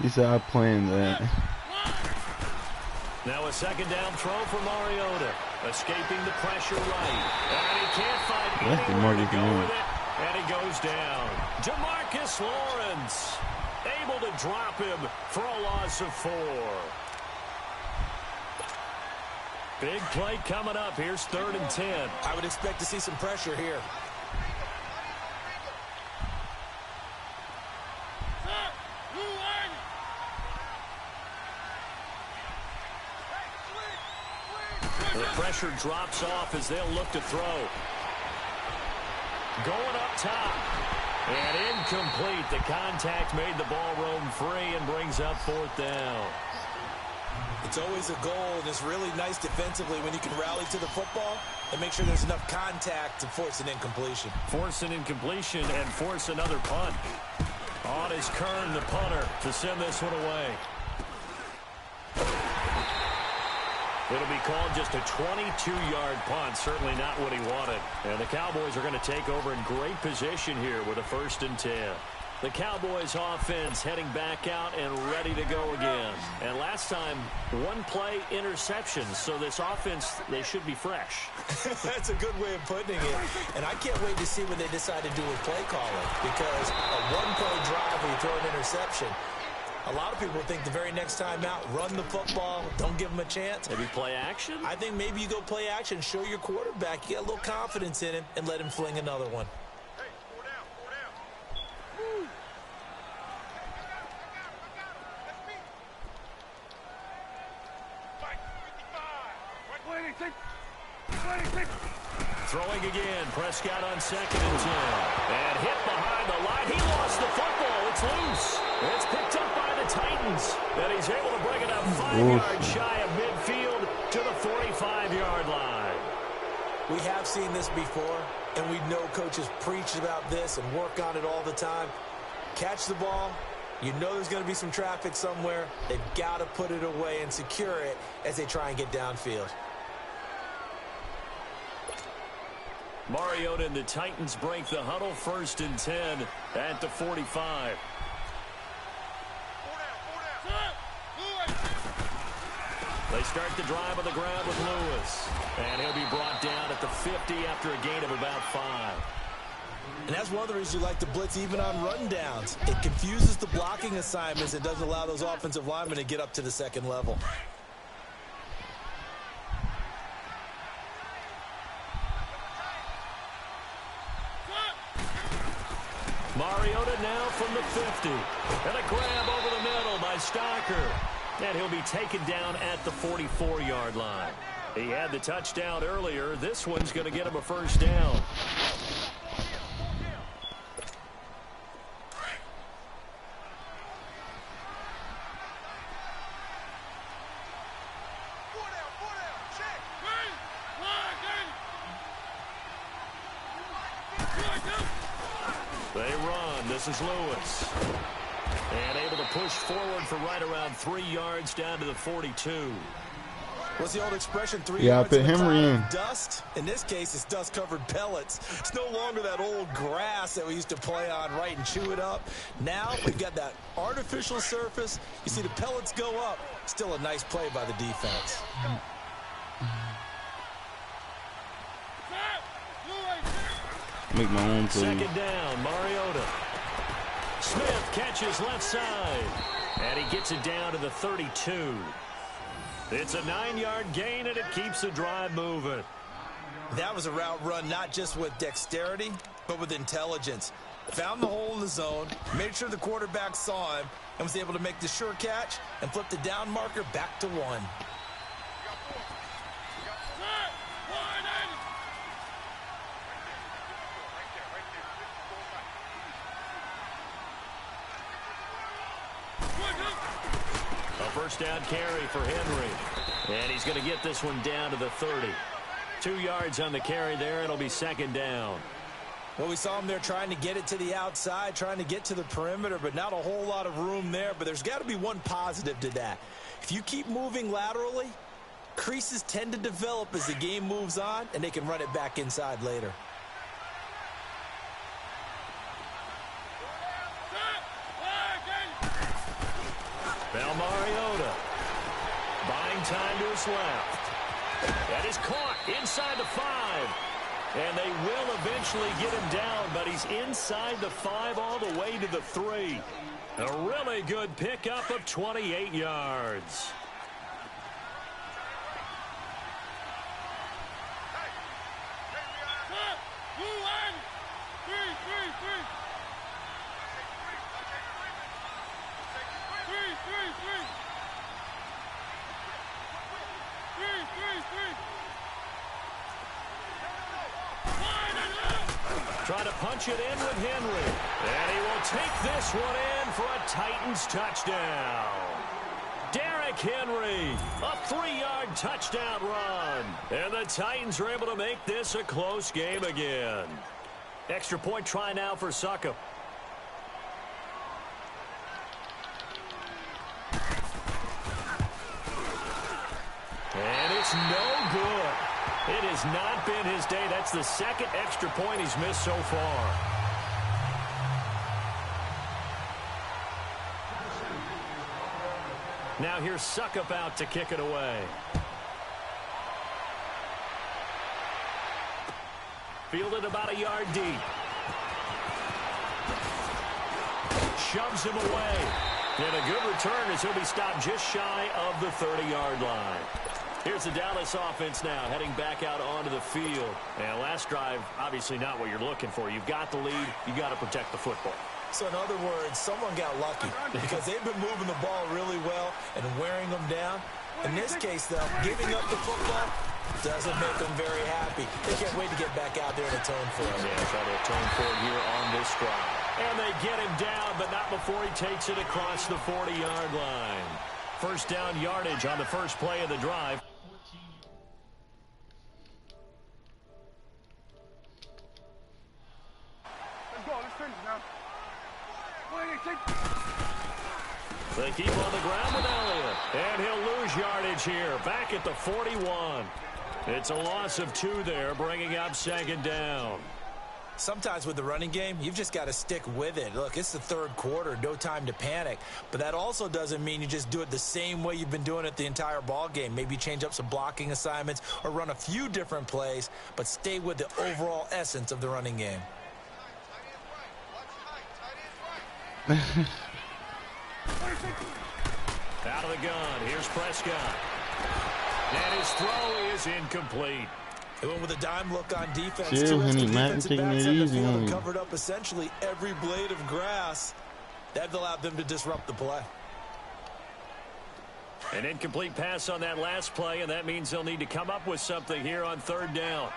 He's out playing that. Now a second down throw for Mariota. Escaping the pressure right. And he can't find anywhere to go with it. And he goes down. Demarcus Lawrence able to drop him for a loss of 4. Big play coming up. Here's 3rd and 10. I would expect to see some pressure here. The pressure drops off as they'll look to throw. Going up top. And incomplete. The contact made the ball roam free and brings up 4th down. It's always a goal, and it's really nice defensively when you can rally to the football and make sure there's enough contact to force an incompletion. Force an incompletion and force another punt. On is Kern, the punter, to send this one away. It'll be called just a 22-yard punt. Certainly not what he wanted. And the Cowboys are going to take over in great position here with a 1st and 10. The Cowboys offense heading back out and ready to go again. And last time, 1-play interception. So this offense, they should be fresh. That's a good way of putting it. And I can't wait to see what they decide to do with play calling. Because a 1-play drive where you throw an interception, a lot of people think the very next time out, run the football, don't give them a chance. Maybe play action? I think maybe you go play action, show your quarterback, you get a little confidence in him, and let him fling another one. Hey, 4 down, 4 down. Throwing again, Prescott on 2nd and 10. And hit behind the line. He lost the football. It's loose. It's picked up by the Titans. And he's able to bring it up 5 yards shy of midfield to the 45-yard line. We have seen this before, and we know coaches preach about this and work on it all the time. Catch the ball. You know there's going to be some traffic somewhere. They've got to put it away and secure it as they try and get downfield. Mariota and the Titans break the huddle. 1st and 10 at the 45. They start the drive on the ground with Lewis. And he'll be brought down at the 50 after a gain of about 5. And that's one of the reasons you like to blitz even on rundowns. It confuses the blocking assignments. It doesn't allow those offensive linemen to get up to the 2nd level. Mariota now from the 50. And a grab over the middle by Stocker. And he'll be taken down at the 44-yard line. He had the touchdown earlier. This one's going to get him a 1st down. They run. This is Lewis. And able to push forward for right around 3 yards down to the 42. What's the old expression? 3 yards put in a cloud Henry of in. dust. In this case, it's dust-covered pellets. It's no longer that old grass that we used to play on, right, and chew it up. Now we've got that artificial surface. You see the pellets go up. Still a nice play by the defense. Make my own play. 2nd down, Mariota. Smith catches left side. And he gets it down to the 32. It's a 9-yard gain, and it keeps the drive moving. That was a route run not just with dexterity, but with intelligence. Found the hole in the zone, made sure the quarterback saw him, and was able to make the sure catch and flip the down marker back to 1. A 1st down carry for Henry. And he's going to get this one down to the 30. 2 yards on the carry there. It'll be 2nd down. Well, we saw him there trying to get it to the outside, trying to get to the perimeter, but not a whole lot of room there. But there's got to be one positive to that. If you keep moving laterally, creases tend to develop as the game moves on, and they can run it back inside later. Now Mariota buying time to his left. That is caught inside the 5. And they will eventually get him down, but he's inside the 5 all the way to the 3. A really good pickup of 28 yards. Try to punch it in with Henry. And he will take this one in for a Titans touchdown. Derrick Henry, a 3-yard touchdown run. And the Titans are able to make this a close game again. Extra point try now for Succop. And it's no good. It has not been his day. That's the second extra point he's missed so far. Now here's Succop out to kick it away. Fielded about a yard deep. Shoves him away. And a good return as he'll be stopped just shy of the 30-yard line. Here's the Dallas offense now heading back out onto the field. And last drive, obviously not what you're looking for. You've got the lead. You've got to protect the football. So in other words, someone got lucky because they've been moving the ball really well and wearing them down. In this case, though, giving up the football doesn't make them very happy. They can't wait to get back out there and atone for it. Yeah, try to atone for it here on this drive. And they get him down, but not before he takes it across the 40-yard line. First down yardage on the first play of the drive. They keep on the ground with Elliott. And he'll lose yardage here. Back at the 41. It's a loss of 2 there, bringing up second down. Sometimes with the running game, you've just got to stick with it. Look, it's the third quarter, no time to panic. But that also doesn't mean you just do it the same way you've been doing it the entire ball game. Maybe change up some blocking assignments or run a few different plays, but stay with the overall essence of the running game. Out of the gun. Here's Prescott. And his throw is incomplete. They went with a dime look on defense. Chill, honey, Matt, taking it easy on you. Covered up essentially every blade of grass. That allowed them to disrupt the play. An incomplete pass on that last play, and that means they'll need to come up with something here on third down.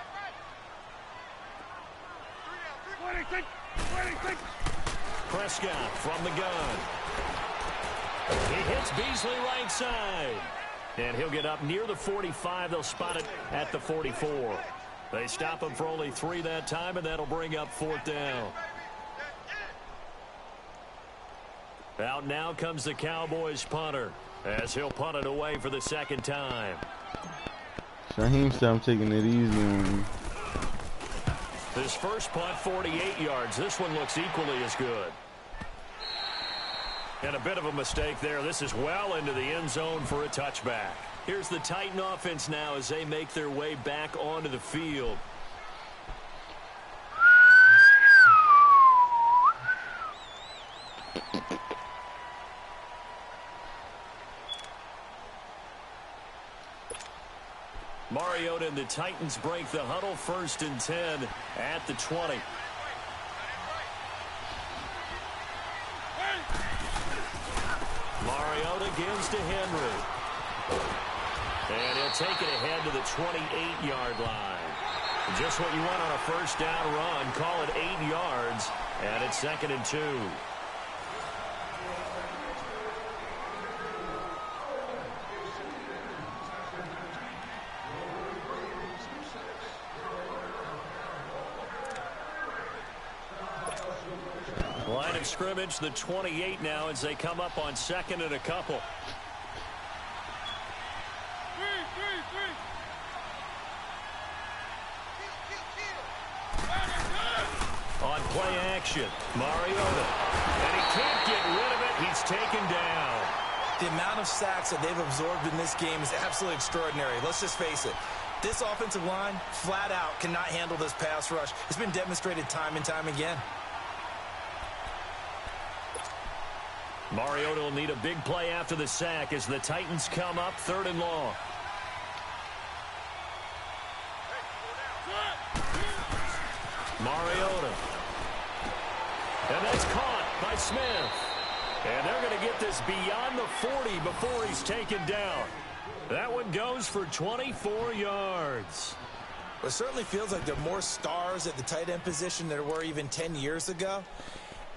Prescott from the gun. He hits Beasley right side. And he'll get up near the 45. They'll spot it at the 44. They stop him for only 3 that time, and that'll bring up fourth down. Out now comes the Cowboys punter as he'll punt it away for the second time. Shaheem said I'm taking it easy on you. This first punt, 48 yards. This one looks equally as good. And a bit of a mistake there. This is well into the end zone for a touchback. Here's the Titan offense now as they make their way back onto the field. Mariota and the Titans break the huddle, 1st and 10 at the 20. Mariota gives to Henry. And he'll take it ahead to the 28-yard line. Just what you want on a first down run. Call it 8 yards. And it's 2nd and 2. Line of scrimmage, the 28 now as they come up on 2nd and a couple. On play action, Mariota. And he can't get rid of it. He's taken down. The amount of sacks that they've absorbed in this game is absolutely extraordinary. Let's just face it. This offensive line, flat out, cannot handle this pass rush. It's been demonstrated time and time again. Mariota will need a big play after the sack as the Titans come up 3rd and long. Mariota. And that's caught by Smith. And they're going to get this beyond the 40 before he's taken down. That one goes for 24 yards. Well, it certainly feels like there are more stars at the tight end position than there were even 10 years ago.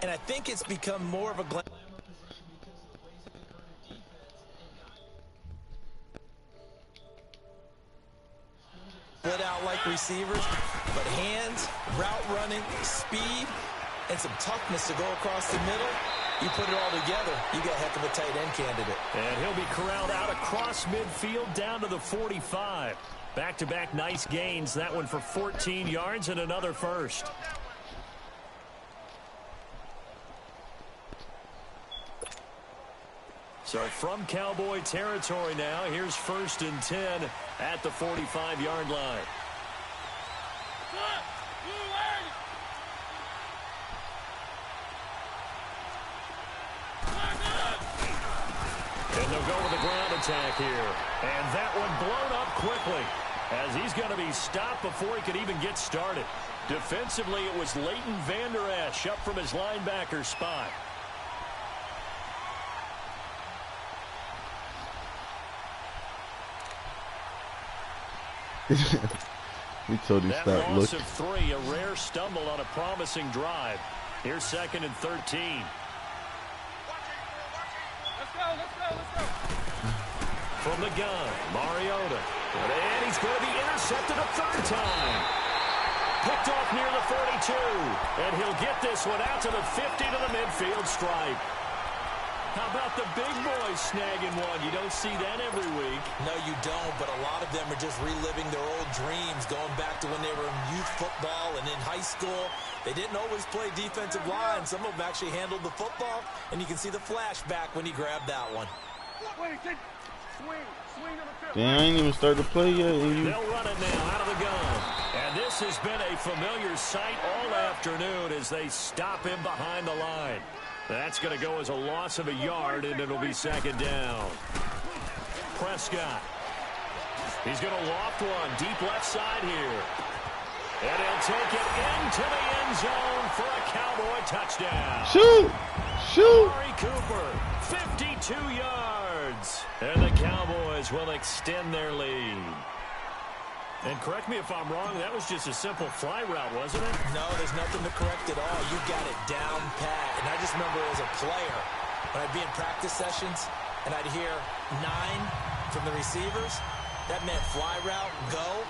And I think it's become more of a glamour position because of the ways that the current defense split out like receivers, but hands, route running, speed, and some toughness to go across the middle. You put it all together, you got a heck of a tight end candidate. And he'll be corralled out across midfield down to the 45. Back-to-back nice gains. That one for 14 yards and another first. So from Cowboy territory now, here's 1st and 10 at the 45-yard line. And they'll go with the ground attack here. And that one blown up quickly as he's going to be stopped before he could even get started. Defensively, it was Leighton Vander Esch up from his linebacker spot. We told you that stop loss looking. of 3, a rare stumble on a promising drive. Here's 2nd and 13. From the gun, Mariota. And he's going to be intercepted a 3rd time. Picked off near the 42. And he'll get this one out to the 50 to the midfield stripe. How about the big boys snagging one? You don't see that every week. No, you don't, but a lot of them are just reliving their old dreams, going back to when they were in youth football and in high school. They didn't always play defensive line. Some of them actually handled the football, and you can see the flashback when he grabbed that one. Damn, I ain't even started to play yet. They'll run it now out of the gun. And this has been a familiar sight all afternoon as they stop him behind the line. That's going to go as a loss of a yard, and it'll be 2nd down. Prescott. He's going to loft one deep left side here. And he'll take it into the end zone for a Cowboy touchdown. Shoot! Shoot! Amari Cooper, 52 yards. And the Cowboys will extend their lead. And correct me if I'm wrong, that was just a simple fly route, wasn't it? No, there's nothing to correct at all. You got it down pat. And I just remember as a player, when I'd be in practice sessions, and I'd hear 9 from the receivers, that meant fly route, go,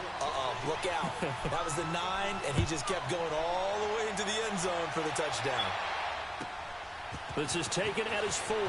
look out. That was the 9, and he just kept going all the way into the end zone for the touchdown. This is taken at his 4.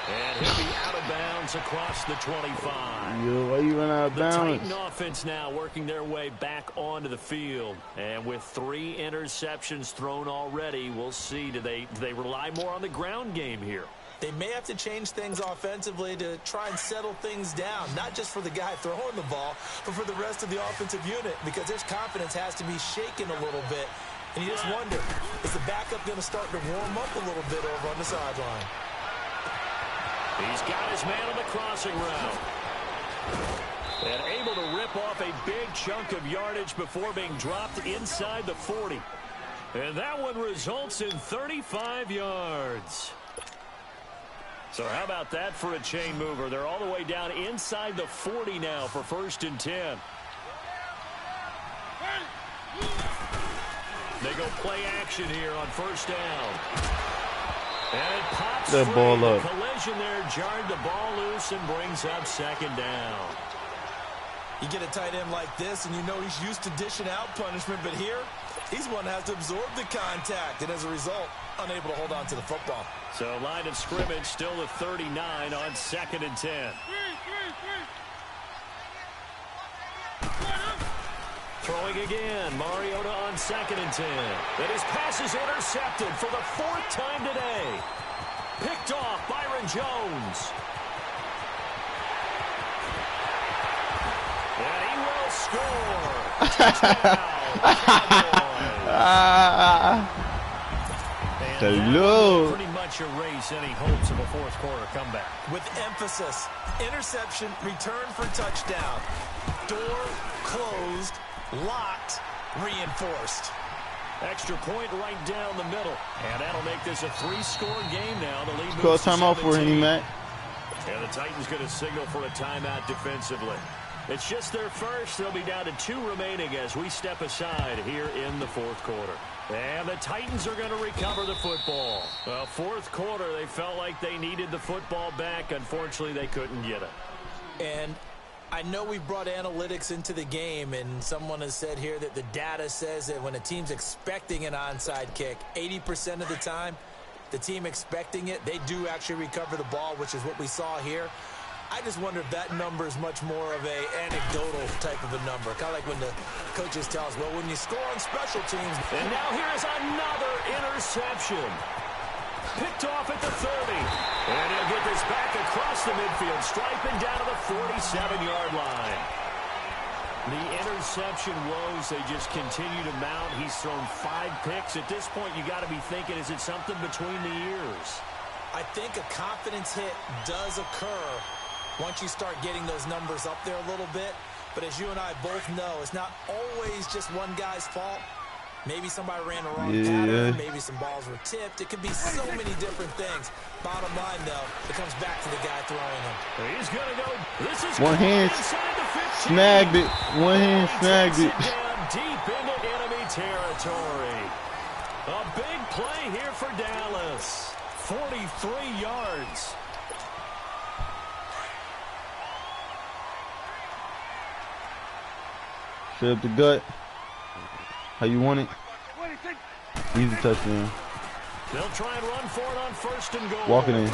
And he'll be out of bounds across the 25. Yo, why you run out of bounds? The Titan offense now working their way back onto the field. And with 3 interceptions thrown already, we'll see. Do they rely more on the ground game here? They may have to change things offensively to try and settle things down, not just for the guy throwing the ball, but for the rest of the offensive unit, because his confidence has to be shaken a little bit. And you just wonder, is the backup going to start to warm up a little bit over on the sideline? He's got his man on the crossing route. And able to rip off a big chunk of yardage before being dropped inside the 40. And that one results in 35 yards. So how about that for a chain mover? They're all the way down inside the 40 now for 1st and 10. They go play action here on 1st down. And it pops that free. ball up. The collision there jarred the ball loose and brings up 2nd down. You get a tight end like this, and you know he's used to dishing out punishment, but here, he's one that has to absorb the contact, and as a result, unable to hold on to the football. So line of scrimmage still at 39 on 2nd and 10. Throwing again, Mariota on 2nd and 10. And his pass is intercepted for the 4th time today. Picked off, Byron Jones. And he will score. Hello. Pretty much erase any hopes of a fourth quarter comeback. With emphasis, interception, return for touchdown. Door closed, locked, reinforced. Extra point right down the middle. And that'll make this a 3-score game now. The lead Call moves to timeout for 17. him, Matt. And the Titans going to signal for a timeout defensively. It's just their first. They'll be down to 2 remaining as we step aside here in the fourth quarter. And the Titans are going to recover the football. Well, fourth quarter, they felt like they needed the football back. Unfortunately, they couldn't get it. And I know we brought analytics into the game, and someone has said here that the data says that when a team's expecting an onside kick, 80% of the time, the team expecting it, they do actually recover the ball, which is what we saw here. I just wonder if that number is much more of a anecdotal type of a number. Kind of like when the coaches tell us, well, when you score on special teams. And now here's another interception. Picked off at the 30. And he'll get this back across the midfield stripe and down to the 47-yard line. The interception woes, they just continue to mount. He's thrown 5 picks. At this point, you got to be thinking, is it something between the ears? I think a confidence hit does occur once you start getting those numbers up there a little bit. But as you and I both know, it's not always just one guy's fault. Maybe somebody ran the wrong pattern. Maybe some balls were tipped. It could be so many different things. Bottom line, though, it comes back to the guy throwing them. He's going to go. This is one hand snagged it. One hand snagged it. Down deep into enemy territory. A big play here for Dallas. 43 yards. Straight up the gut. How you want it? Easy touchdown. They'll try and run for it on 1st and goal. Walking in.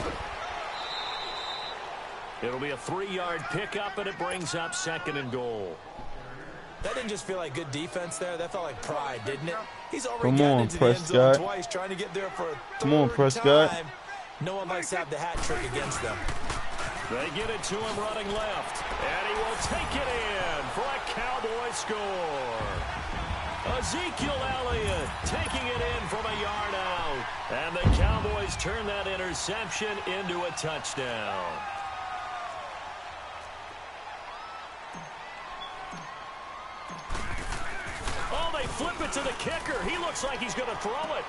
It'll be a 3-yard pickup, and it brings up 2nd and goal. That didn't just feel like good defense there. That felt like pride, didn't it? He's already Come gotten on, into the end zone Prescott. twice, trying to get there for a Come on, third Prescott. time. No one likes to have the hat trick against them. They get it to him running left, and he will take it in for a Cowboy score. Ezekiel Elliott taking it in from a yard out, and the Cowboys turn that interception into a touchdown. Oh, they flip it to the kicker. He looks like he's going to throw it.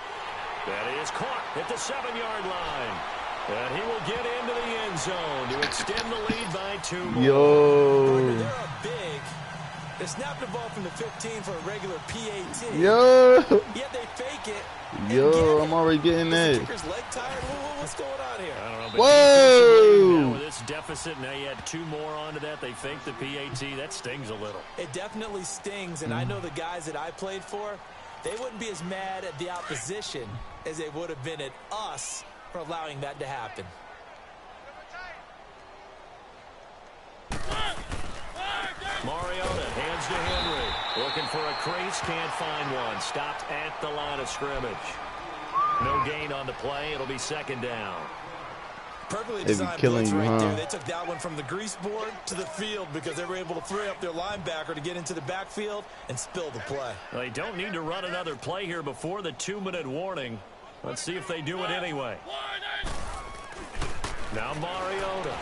And he is caught at the 7-yard line. And he will get into the end zone to extend the lead by 2 more. Yo. They're a big. They snapped the ball from the 15 for a regular PAT. Yo. Yet they fake it. Yo, I'm already getting Is the that. kicker's leg tired? What's going on here? I don't know, but Whoa. now with this deficit, now you add 2 more onto that. They fake the PAT. That stings a little. It definitely stings, and I know the guys that I played for, they wouldn't be as mad at the opposition as they would have been at us for allowing that to happen. Mariota hands to Henry. Looking for a crease, can't find one. Stopped at the line of scrimmage. No gain on the play. It'll be 2nd down. Perfectly They be designed killing blitz you, right huh? there. They took that one from the grease board to the field because they were able to free up their linebacker to get into the backfield and spill the play. They don't need to run another play here before the 2-minute warning. Let's see if they do it anyway. Now Mariota.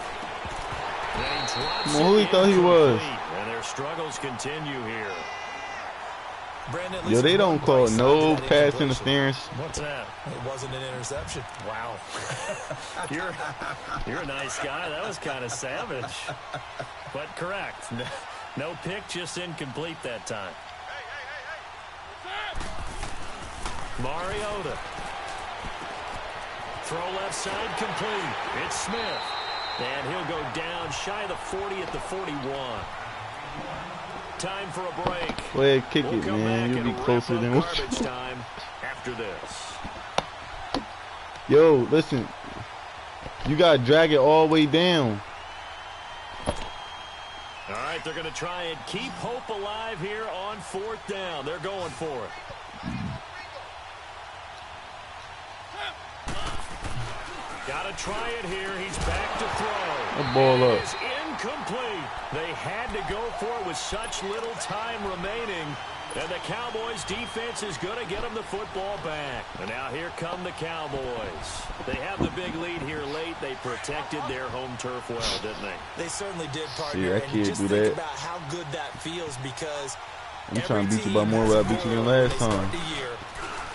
And he drops Well, who he it thought he was? incomplete. And their struggles continue here. Brandon, at Yo, least they don't one call bright side no to that pass incompletion. interference. What's that? It wasn't an interception. Wow. You're a nice guy. That was kind of savage. But correct. No pick, just incomplete that time. Mariota. Throw left side complete. It's Smith. And he'll go down shy of the 40 at the 41. Time for a break. Go ahead, kick We'll it, come man. back You'll be and closer wrap than up what garbage time after this. Yo, listen. You gotta drag it all the way down. All right, they're going to try and keep hope alive here on 4th down. They're going for it. Got to try it here. He's back to throw. That ball up. It is incomplete. They had to go for it with such little time remaining. And the Cowboys' defense is going to get them the football back. And now here come the Cowboys. They have the big lead here late. They protected their home turf well, didn't they? They certainly did, partner. Yeah, I and can't just do think that. about how good that feels because I'm trying to beat you by more than I beat you than last time. The year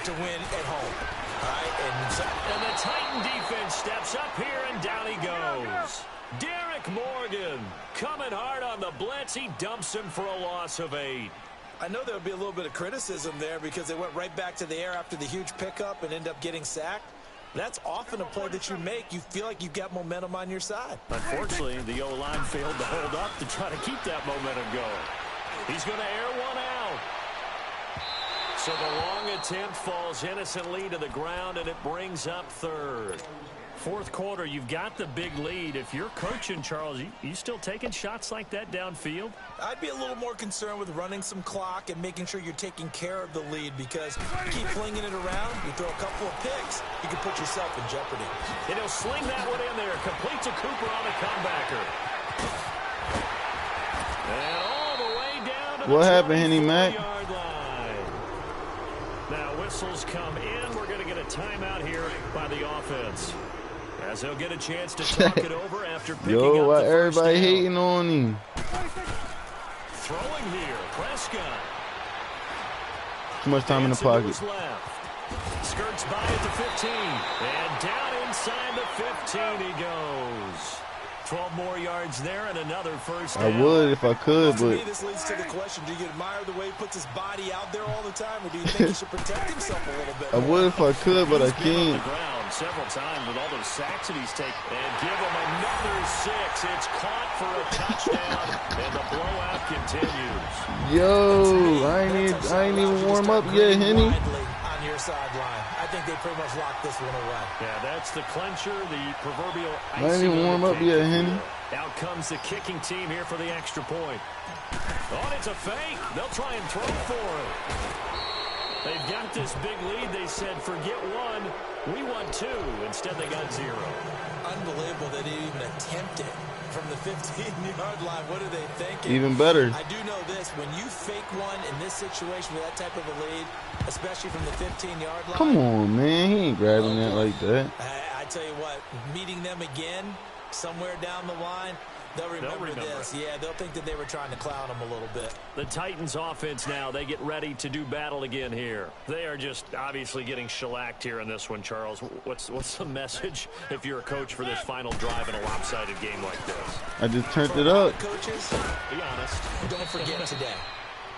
to win at home. All right, and the Titan defense steps up here, and down he goes. Derek Morgan coming hard on the blitz. He dumps him for a loss of 8. I know there would be a little bit of criticism there because they went right back to the air after the huge pickup and end up getting sacked. That's often a play that you make. You feel like you've got momentum on your side. Unfortunately, the O-line failed to hold up to try to keep that momentum going. He's going to air one out. So the long attempt falls innocently to the ground, and it brings up 3rd. Fourth quarter, you've got the big lead. If you're coaching, Charles, you still taking shots like that downfield? I'd be a little more concerned with running some clock and making sure you're taking care of the lead because you keep flinging it around, you throw a couple of picks, you can put yourself in jeopardy. And he'll sling that one in there. Complete to Cooper on the comebacker. And all the way down to what the happened, Henny Mac? line. Now whistles come in. We're going to get a timeout here by the offense. As he'll get a chance to talk it over after picking up Yo, why the first everybody down. hating on him? Throwing here, Prescott. Too much time in the pocket. Left. Skirts by at the 15. And down inside the 15 he goes. 12 more yards there and another first down. I would if I could, To me, but this leads to the question, do you admire the way he puts his body out there all the time, or do you think he should protect himself a little bit I more? would if I could, but I He's been on the can't. ground several times with all those sacks that he's taken. And give him another 6. It's caught for a touchdown, and the blowout continues. Yo, I ain't even warm up yet, Henny. On your sideline. I think they pretty much locked this one away. Yeah, that's the clincher, the proverbial I ain't even icing on warm the up cake, yet, if you Henny. will. Out comes the kicking team here for the extra point. Oh, and it's a fake. They'll try and throw for it. They've got this big lead. They said, forget 1. We want 2. Instead, they got 0. Unbelievable that he even attempted from the 15-yard line. What are they thinking? Even better. I do know this. When you fake one in this situation with that type of a lead, especially from the 15-yard line. Come on, man. He ain't grabbing that like that. I tell you what, meeting them again somewhere down the line, they'll remember this. Yeah, they'll think that they were trying to clown them a little bit. The Titans offense now, they get ready to do battle again here. They are just obviously getting shellacked here in this one, Charles. What's the message if you're a coach for this final drive in a lopsided game like this? I just turned it up. Coaches, Be honest. don't forget today.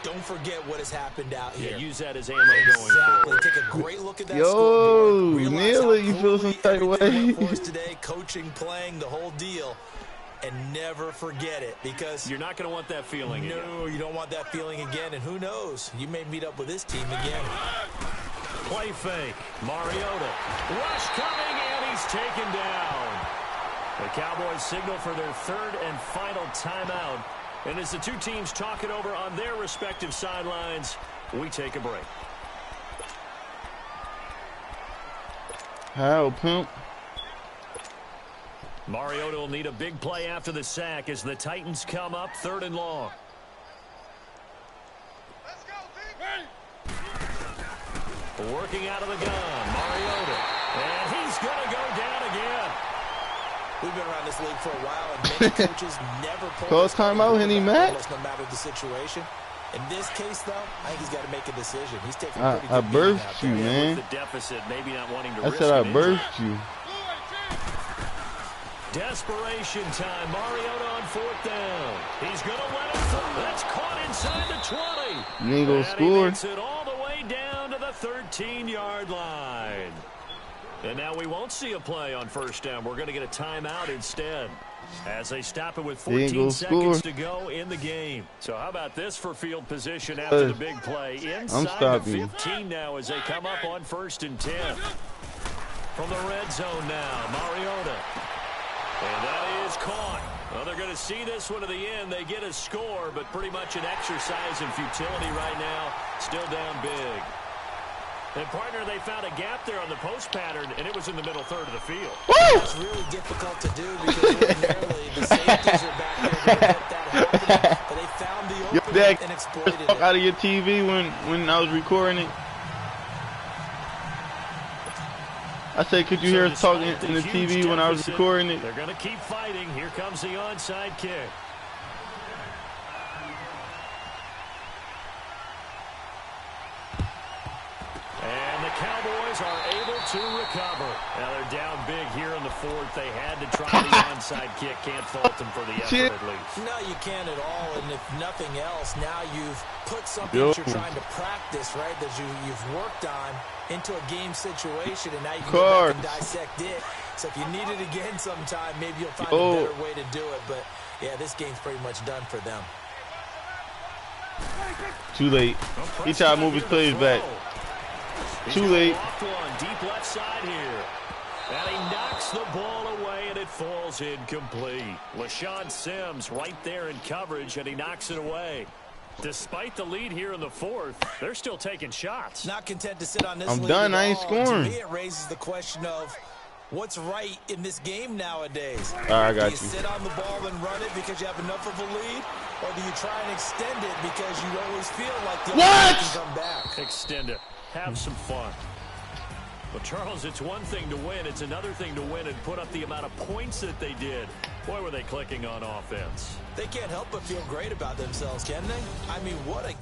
Don't forget what has happened out here. Yeah, use that as ammo going Exactly. forward. Take a great look at that Yo, scoreboard. Realize nail how it. You feel some coolly type of everything way. went for us today, coaching, playing, the whole deal. And never forget it because You're not going to want that feeling again. no, you don't want that feeling again. And who knows? You may meet up with this team again. Play fake. Mariota. Rush coming, and he's taken down. The Cowboys signal for their 3rd and final timeout. And as the two teams talk it over on their respective sidelines, we take a break. How, pimp? Mariota will need a big play after the sack as the Titans come up 3rd and long. Let's go, team. Working out of the gun, Mariota. And he's going to go down again. We've been around this league for a while, and many coaches never pull Call this timeout, Henny Mac. no matter the situation. In this case, though, I think he's got to make a decision. He's taking I pretty good beating out birthed you, there. man. With the deficit, maybe not wanting to I risk said I an injury. birthed you. Desperation time. Mariota on 4th down. He's going to let it fall. That's caught inside the 20. You ain't gonna And score. he makes it all the way down to the 13-yard line. And now we won't see a play on 1st down. We're going to get a timeout instead as they stop it with 14 seconds to go in the game. So how about this for field position after the big play? Inside the 15 now as they come up on 1st and 10. From the red zone now, Mariota. And that is caught. Well, they're going to see this one to the end. They get a score, but pretty much an exercise in futility right now. Still down big. And partner, they found a gap there on the post pattern, and it was in the middle third of the field. That's really difficult to do because ordinarily the safeties are back there to prevent that happening. But they found the opening and exploited it. Out of your TV when I was recording it. I said, could you hear us talking in the TV when I was recording it? They're going to keep fighting. Here comes the onside kick. And the Cowboys are able to recover. Now they're down big here in the fourth. They had to try the onside kick. Can't fault them for the effort at least. No, you can't at all. And if nothing else, now you've put something that you're trying to practice, right, that you've worked on into a game situation, and now you can go back and dissect it. So if you need it again sometime, maybe you'll find a better way to do it. But, yeah, this game's pretty much done for them. Too late. He tried to move his plays back. Too late. Deep left side here. And he knocks the ball away, and it falls incomplete. LaShawn Sims right there in coverage, and he knocks it away. Despite the lead here in the fourth, they're still taking shots. Not content to sit on this I'm lead done. at I ain't all. scoring. To me, it raises the question of what's right in this game nowadays. All right, I got you. Do you sit on the ball and run it because you have enough of a lead, or do you try and extend it because you always feel like the other team can come back? Extend it. Have some fun. Well, Charles, it's one thing to win. It's another thing to win and put up the amount of points that they did. Boy, were they clicking on offense. They can't help but feel great about themselves, can they? I mean, what a...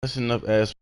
That's enough ass.